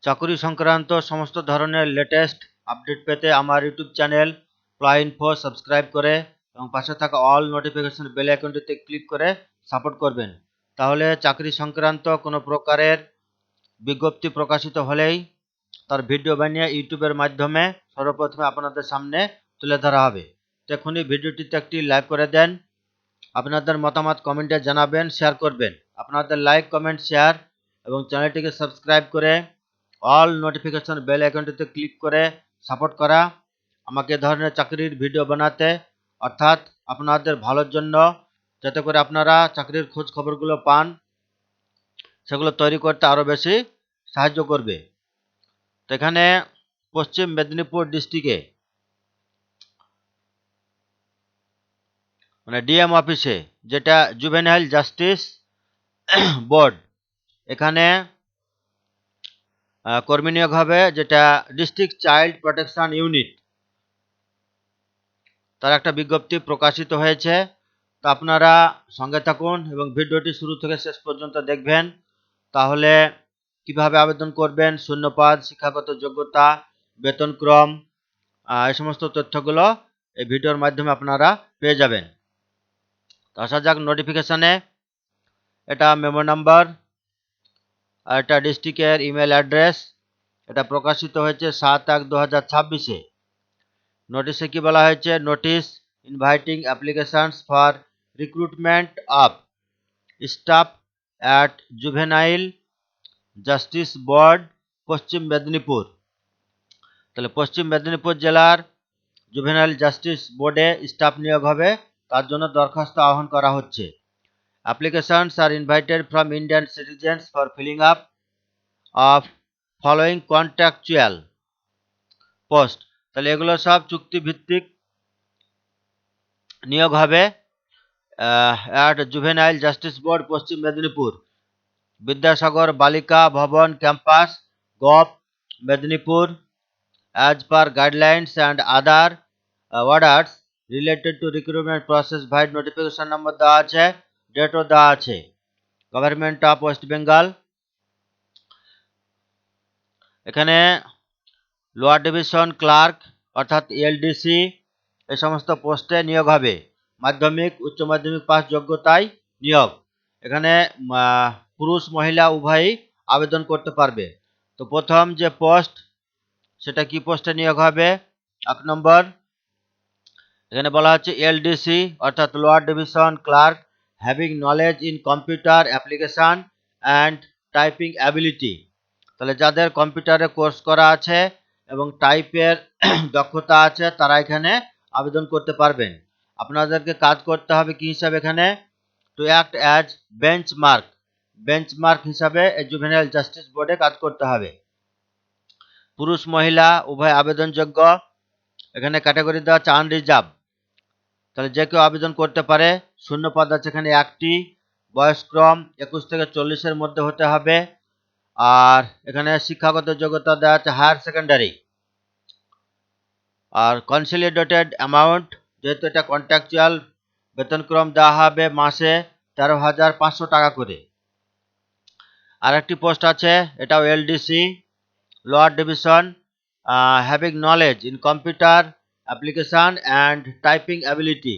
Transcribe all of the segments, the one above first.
চাকরি সংক্রান্ত সমস্ত ধরনের লেটেস্ট আপডেট পেতে আমার YouTube channel ply info subscribe করে এবং পাশে থাকা অল নোটিফিকেশন বেল আইকনটিতে ক্লিক করে সাপোর্ট করবেন। তাহলে চাকরি সংক্রান্ত কোনো প্রকারের বিজ্ঞপ্তি প্রকাশিত হলেই তার ভিডিও বানিয়ে ইউটিউবের মাধ্যমে সর্বপ্রথমে আপনাদের সামনে তুলে ধরা হবে। তো এখনই ভিডিওটিতে একটি লাইক করে দেন, আপনাদের মতামত কমেন্টে জানাবেন, শেয়ার করবেন। আপনাদের লাইক, কমেন্ট, শেয়ার এবং চ্যানেলটিকে সাবস্ক্রাইব করে অল নোটিফিকেশন বেল আইকনটিতে ক্লিক করে সাপোর্ট করা আমাকে এ ধরনের চাকরির ভিডিও বানাতে, অর্থাৎ আপনাদের ভালোর জন্য, যাতে করে আপনারা চাকরির খোঁজ খবরগুলো পান, সেগুলো তৈরি করতে আরও বেশি সাহায্য করবে। তো এখানে পশ্চিম মেদিনীপুর ডিস্ট্রিক্টে মানে ডিএম অফিসে, যেটা জুভেনাইল জাস্টিস বোর্ড, এখানে কর্মী নিয়োগ হবে, যেটা ডিস্ট্রিক্ট চাইল্ড প্রোটেকশন ইউনিট, তার একটা বিজ্ঞপ্তি প্রকাশিত হয়েছে। তো আপনারা সঙ্গে থাকুন এবং ভিডিওটি শুরু থেকে শেষ পর্যন্ত দেখবেন। তাহলে কিভাবে আবেদন করবেন, শূন্যপদ, শিক্ষাগত যোগ্যতা, বেতনক্রম, এই সমস্ত তথ্যগুলো এই ভিডিওর মাধ্যমে আপনারা পেয়ে যাবেন। তো আসা যাক নোটিফিকেশানে। এটা মেমো নাম্বার, আর এটা ডিস্ট্রিক্টের ইমেল অ্যাড্রেস। এটা প্রকাশিত হয়েছে 7/1/2026-এ। নোটিশে কি বলা হয়েছে? Notice inviting applications for recruitment of staff at juvenile justice board, পশ্চিম মেদিনীপুর। তাহলে পশ্চিম মেদিনীপুর জেলার জুভেনাইল জাস্টিস বোর্ডে স্টাফ নিয়োগ হবে, তার জন্য দরখাস্ত আহ্বান করা হচ্ছে। Applications are invited from Indian citizens for filling up of following contractual post. তাহলে এগুলো সব চুক্তিভিত্তিক নিয়োগ হবে অ্যাট জুভেনাইল জাস্টিস বোর্ড, পশ্চিম মেদিনীপুর, বিদ্যাসাগর বালিকা ভবন campus, gov, Medinipur, as per guidelines and other orders related to recruitment process by notification number দেওয়া আছে, ডেটও দেওয়া আছে। Government of West Bengal. এখানে লোয়ার ডিভিশন ক্লার্ক অর্থাৎ এলডিসি, এই সমস্ত পোস্টে নিয়োগ হবে। মাধ্যমিক, উচ্চ মাধ্যমিক পাস যোগ্যতায় নিয়োগ। এখানে পুরুষ মহিলা উভয়ই আবেদন করতে পারবে। তো প্রথম যে পোস্ট, সেটা কি পোস্টে নিয়োগ হবে? 1 নম্বর, এখানে বলা হচ্ছে এলডিসি অর্থাৎ lower division clerk, having knowledge in computer application and typing ability. তাহলে যাদের কম্পিউটারে কোর্স করা আছে এবং টাইপের দক্ষতা আছে, তারা এখানে আবেদন করতে পারবেন। আপনাদেরকে কাজ করতে হবে কি হিসাবে? এখানে টু অ্যাক্ট অ্যাজ বেঞ্চমার্ক হিসাবে জুভেনাইল জাস্টিস বোর্ডে কাজ করতে হবে। পুরুষ মহিলা উভয় আবেদনযোগ্য। এখানে ক্যাটাগরি দেওয়া আছে আনরিজার্ভ, তাহলে যে কেউ আবেদন করতে পারে। শূন্যপদ আছে এখানে একটি। বয়সক্রম 21 থেকে 40-এর মধ্যে হতে হবে। আর এখানে শিক্ষাগত যোগ্যতা দেওয়া আছে হায়ার সেকেন্ডারি। আর কনসলিডেটেড অ্যামাউন্ট, যেহেতু এটা কন্ট্রাকচুয়াল, বেতনক্রম দেওয়া হবে মাসে 13,500 টাকা করে। আর একটি পোস্ট আছে, এটাও LDC, lower division, having knowledge in computer application and typing ability.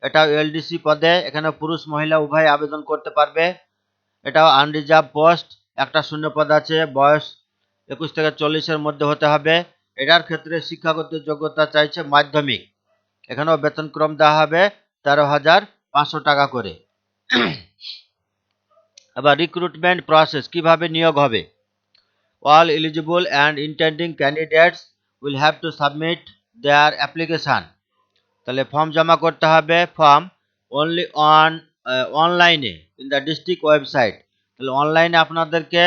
এটাও এলডিসি পদে, এখানে পুরুষ মহিলা উভয় আবেদন করতে পারবে। এটাও আনরিজার্ভ পোস্ট, একটা শূন্যপদ আছে। বয়স 21 থেকে 40-এর মধ্যে হতে হবে। এটার ক্ষেত্রে শিক্ষাগত যোগ্যতা চাইছে মাধ্যমিক। এখানেও বেতনক্রম দেওয়া হবে 13,500 টাকা করে। আবার রিক্রুটমেন্ট প্রসেস, কিভাবে নিয়োগ হবে? All eligible and intending candidates will have to submit their application. তাহলে ফর্ম জমা করতে হবে। ফর্ম অনলি অনলাইনে ইন দ্য ডিস্ট্রিক্ট ওয়েবসাইট। তাহলে অনলাইনে আপনাদেরকে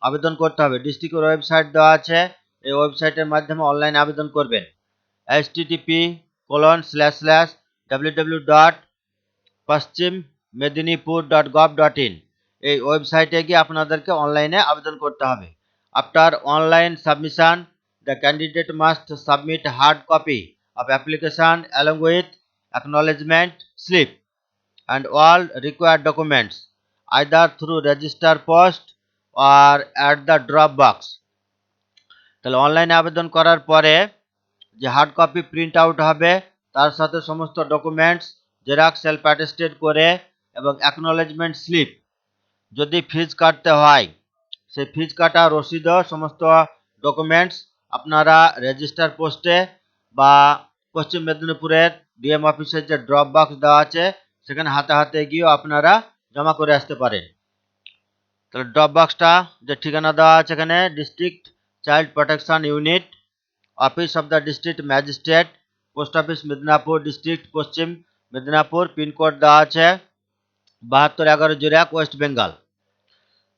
আবেদন করতে হবে। ডিস্ট্রিক্টের ওয়েবসাইট দেওয়া আছে, এই ওয়েবসাইটের মাধ্যমে অনলাইনে আবেদন করবেন। http://www.paschimmedinipur.gov.in, এই ওয়েবসাইটে গিয়ে আপনাদেরকে অনলাইনে আবেদন করতে হবে। After online submission, the candidate must submit hard copy of application along with acknowledgement slip and all required documents either through register post or at the drop box. তাহলে অনলাইনে আবেদন করার পরে যে হার্ড কপি প্রিন্ট আউট হবে তার সাথে সমস্ত ডকুমেন্টস জেরক্স সেলফ অ্যাটেস্টেড করে এবং অ্যাকনোলেজমেন্ট স্লিপ, যদি ফিজ কাটতে হয় সেই ফিজ কাটা রসিদ সমস্ত ডকুমেন্টস আপনারা রেজিস্টার পোস্টে বা পশ্চিম মেদিনীপুরের ডিএম অফিসের যে ড্রপ বক্স দেওয়া আছে সেখানে হাতে হাতে গিয়েও আপনারা জমা করে আসতে পারেন। তাহলে ড্রপ বক্সটা যে ঠিকানা দেওয়া আছে এখানে district child protection unit, office of the district magistrate, post office Medinipur district Paschim Medinipur, pin code দেওয়া আছে 721101 ওয়েস্ট বেঙ্গল।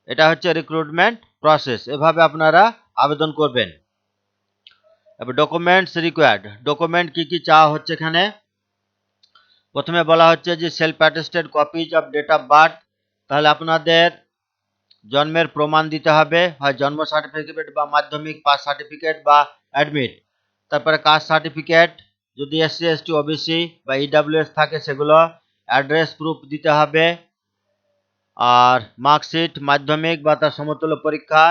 এটা হচ্ছে রিক্রুটমেন্ট প্রসেস, এভাবে আপনারা আবেদন করবেন। এবার ডকুমেন্টস রিকোয়ার্ড, ডকুমেন্ট কি কি চাওয়া হচ্ছে এখানে প্রথমে বলা হচ্ছে যে self attested copies of date of birth, তাহলে আপনাদের জন্মের প্রমাণ দিতে হবে, হয় জন্ম সার্টিফিকেট বা মাধ্যমিক পাস সার্টিফিকেট বা অ্যাডমিট। তারপরে কাস্ট সার্টিফিকেট, যদি এসসি এসটি ওবিসি বা ইডাব্লিউএস থাকে সেগুলো, অ্যাড্রেস প্রুফ দিতে হবে, আর মার্কশিট মাধ্যমিক বা তার সমতুল্য পরীক্ষা,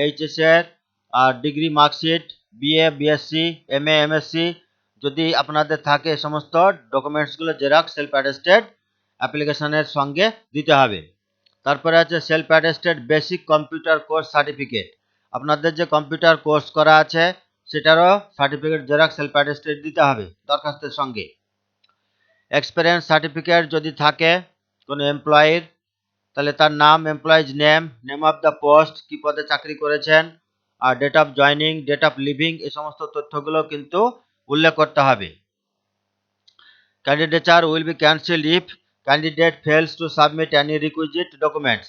এইচএস এর আর degree marksheet, BA BSc MA MSc যদি আপনাদের থাকে এই সমস্ত ডকুমেন্টসগুলো জেরক্স সেলফ অ্যাটেস্টেড অ্যাপ্লিকেশনের সঙ্গে দিতে হবে। তারপরে আছে self attested basic computer course certificate, আপনাদের যে কম্পিউটার কোর্স করা আছে সেটারও সার্টিফিকেট জেরক্স সেলফ অ্যাটেস্টেড দিতে হবে দরখাস্তের সঙ্গে। এক্সপিরিয়েন্স সার্টিফিকেট যদি থাকে কোনো এমপ্লয়ির, তাহলে তার নাম, employee's name, name of the post, কি পদে চাকরি করেছেন, আর date of joining, date of leaving, এই সমস্ত তথ্যগুলো কিন্তু উল্লেখ করতে হবে। Candidature will be cancelled if candidate fails to submit any requisite documents,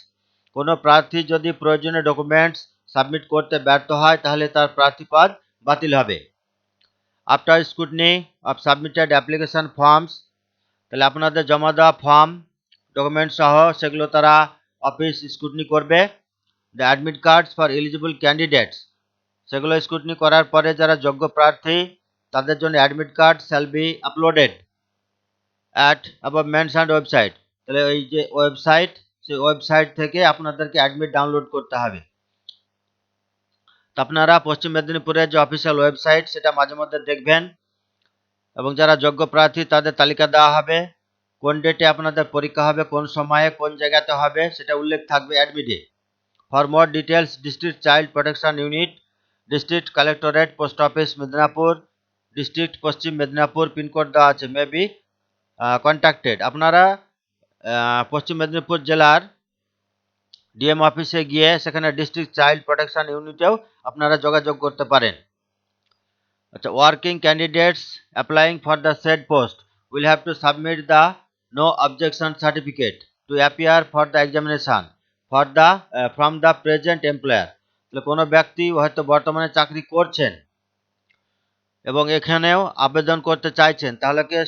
কোনো প্রার্থী যদি প্রয়োজনীয় ডকুমেন্টস সাবমিট করতে ব্যর্থ হয় তাহলে তার প্রার্থীপদ বাতিল হবে। After scrutiny of submitted application forms, তাহলে আপনাদের জমা দেওয়া ফর্ম ডকুমেন্ট সহ সেগুলো তারা অফিস স্ক্রুটনি করবে। The admit cards for eligible candidates, সেগুলো স্ক্রুটনি করার পরে যারা যোগ্য প্রার্থী তাদের জন্য admit card shall be uploaded at above mentioned website, তাহলে ওই যে ওয়েবসাইট সেই ওয়েবসাইট থেকে আপনাদেরকে অ্যাডমিট ডাউনলোড করতে হবে। তো আপনারা পশ্চিম মেদিনীপুরের যে অফিসিয়াল ওয়েবসাইট সেটা মাঝে মধ্যে দেখবেন, এবং যারা যোগ্য প্রার্থী তাদের তালিকা দেওয়া হবে, কোন ডেটে আপনাদের পরীক্ষা হবে, কোন সময়ে কোন জায়গাতে হবে সেটা উল্লেখ থাকবে অ্যাডমিটে। For more details district child protection unit, district collectorate post office Medinipur district Paschim Medinipur, pin code দেওয়া আছে, মে বি কন্ট্যাক্টেড। আপনারা পশ্চিম মেদিনীপুর জেলার ডিএম অফিসে গিয়ে সেখানে ডিস্ট্রিক্ট চাইল্ড প্রোটেকশন ইউনিটেও আপনারা যোগাযোগ করতে পারেন। আচ্ছা, working candidates applying for the said post will have to submit the no objection certificate to appear for the examination for the from the present employer, তাহলে কোনো ব্যক্তি হয়তো বর্তমানে চাকরি করছেন এবং এখানেও আবেদন করতে চাইছেন, তাহলে কি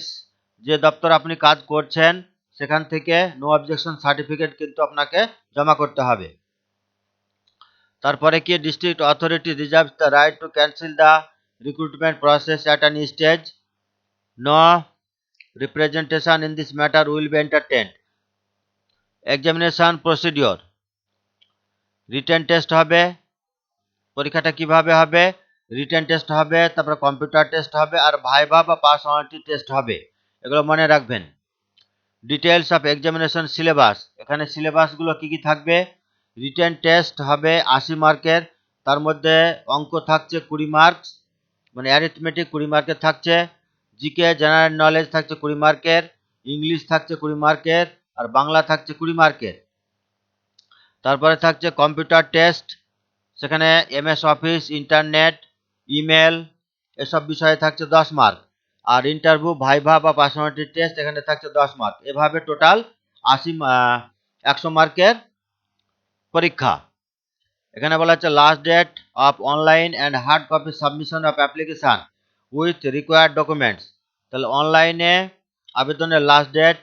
যে দপ্তর আপনি কাজ করছেন সেখান থেকে নো অবজেকশন সার্টিফিকেট কিন্তু আপনাকে জমা করতে হবে। তারপরে কি district authority reserves the right to cancel the recruitment process at an stage, no representation in this matter will be entertained. Examination procedure, written test হবে, পরীক্ষাটা কিভাবে হবে, রিটেন টেস্ট হবে, তারপরে কম্পিউটার টেস্ট হবে, আর ভাইভা বা পার্সোনালিটি টেস্ট হবে, এগুলো মনে রাখবেন। ডিটেলস অফ এক্সামিনেশন সিলেবাস, এখানে সিলেবাসগুলো কি কি থাকবে, রিটেন টেস্ট হবে 80 মার্কের, তার মধ্যে অঙ্ক থাকছে 20 মার্কস, মানে অ্যারিথমেটিক 20 মার্কের থাকছে, জিকে জেনারেল নলেজ থাকছে 20 মার্কের, ইংলিশ থাকছে 20 মার্কের, আর বাংলা থাকছে 20 মার্কের। তারপরে থাকছে কম্পিউটার টেস্ট, সেখানে এমএস অফিস, ইন্টারনেট, ইমেল এসব বিষয়ে থাকছে 10 মার্ক, আর ইন্টারভিউ ভাইভা বা পার্সোনালিটি টেস্ট এখানে থাকছে 10 মার্ক, এভাবে টোটাল 100 মার্কের পরীক্ষা। এখানে বলা হচ্ছে last date of online and hard copy submission of application with required documents, তাহলে অনলাইনে আবেদনের লাস্ট ডেট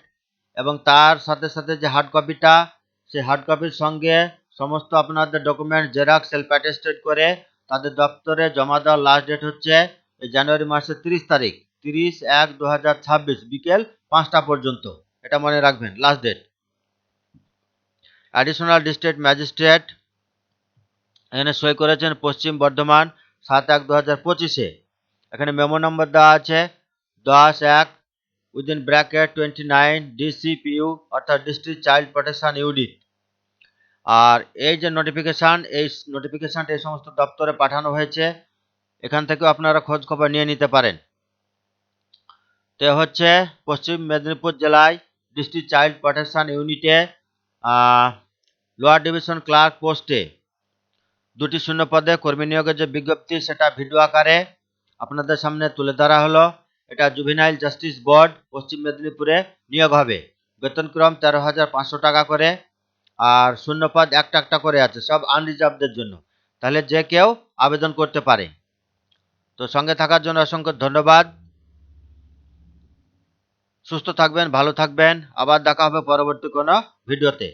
এবং তার সাথে সাথে যে হার্ড কপিটা সেই হার্ড কপির সঙ্গে সমস্ত আপনাদের ডকুমেন্ট জেরক্স সেলফ অ্যাটেস্টেড করে তাদের দপ্তরে জমা দেওয়ার লাস্ট ডেট হচ্ছে জানুয়ারি মাসের 30 তারিখ, 30/1/2026 বিকেল 5টা পর্যন্ত, এটা মনে রাখবেন last date. Additional district magistrate এখানে সই করেছেন পশ্চিম বর্ধমান 7/1/2025-এ। এখানে মেমো নম্বর দেওয়া আছে 10-1 উইদিন ব্র্যাকেট 29 ডিসিপিইউ অর্থাৎ ডিস্ট্রিক্ট চাইল্ড প্রোটেকশন ইউনিট। আর এই যে নোটিফিকেশনটা এই সমস্ত দপ্তরে পাঠানো হয়েছে, এখান থেকেও আপনারা খোঁজ খবর নিয়ে নিতে পারেন। তো হচ্ছে পশ্চিম মেদিনীপুর জেলায় ডিস্ট্রিক্ট চাইল্ড প্রোটেকশন ইউনিটে লোয়ার ডিভিশন ক্লার্ক পোস্টে 2টি শূন্য পদে কর্মী নিয়োগের যে বিজ্ঞপ্তি সেটা ভিডিও আকারে আপনাদের সামনে তুলে ধরা হলো। এটা জুভেনাইল জাস্টিস বোর্ড পশ্চিম মেদিনীপুরে নিয়োগ হবে। বেতনক্রম 13,500 টাকা করে, আর শূন্যপদ একটা একটা করে আছে, সব আনরিজার্ভদের জন্য। তাহলে যে কেউ আবেদন করতে পারে। তো সঙ্গে থাকার জন্য অসংখ্য ধন্যবাদ। সুস্থ থাকবেন, ভালো থাকবেন। আবার দেখা হবে পরবর্তী কোনো ভিডিওতে।